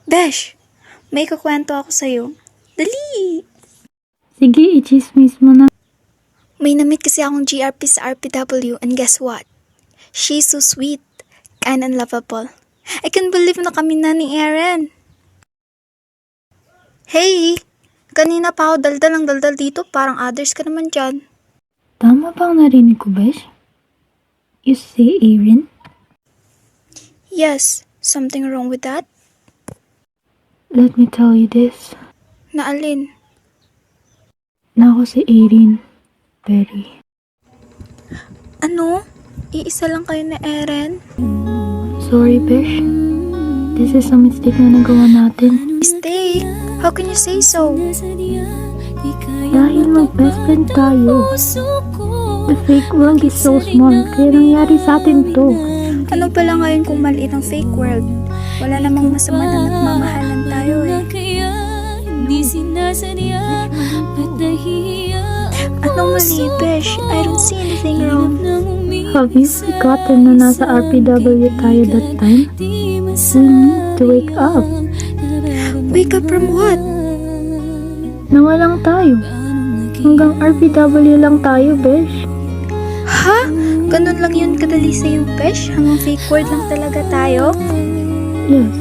Besh, may kukwento ako sa'yo. Dali! Sige, i-chismis mo na. May namit kasi akong GRP sa RPW and guess what? She's so sweet, kind and lovable. I can't believe na kami na ni Aaron. Hey! Kanina pa ako daldal ng daldal dito, parang others ka naman dyan. Tama ba ang narinig ko, Besh? You say Erin? Yes, something wrong with that? Let me tell you this. Naalin? Na ako si Erin. Perry. Ano? Iisa lang kayo na Aaron? Sorry, Besh. This is a mistake na nagawa natin. Mistake? How can you say so? Dahil mag-best friend tayo. The fake world is so small, kaya nangyari sa atin to. Ano pala ngayon kung maliit ang fake world? Wala namang masama na nagmamahalan tayo eh. Anong mali, Besh? I don't see anything wrong. Have you forgotten na nasa RPW tayo that time? We need to wake up. Wake up from what? Nawalang tayo. Hanggang RPW lang tayo, Besh. Ha? Ganun lang yun kadali sa'yo, Besh? Hanggang fake world lang talaga tayo? Yes.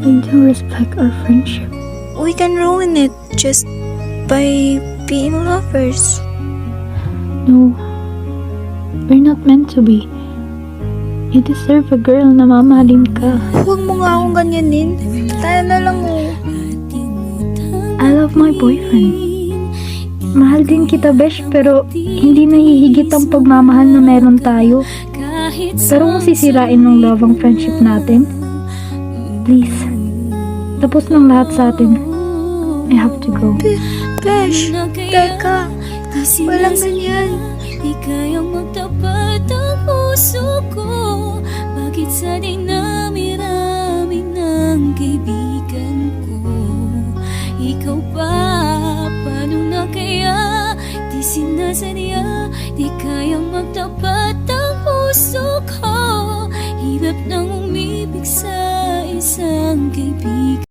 I do respect our friendship. We can ruin it just by being lovers. No. We're not meant to be. You deserve a girl na mamahalin ka. Huwag mo nga akong ganyanin. Tayo na lang oh. I love my boyfriend. Mahal din kita, Besh, pero hindi nahihigit ang pagmamahal na meron tayo. Pero kung sisirain ng love ang friendship natin, please, tapos ng lahat sa atin. I have to go. Besh, teka. Walang ganyan. Di kayang magtapat ang puso ko. Bakit sa dinami-rami ng kaibigan ko? Ikaw pa, paano na kaya? Di sinasadya, di kayang magtapat ang puso ko. Hirap nang umibig sa isang kaibigan.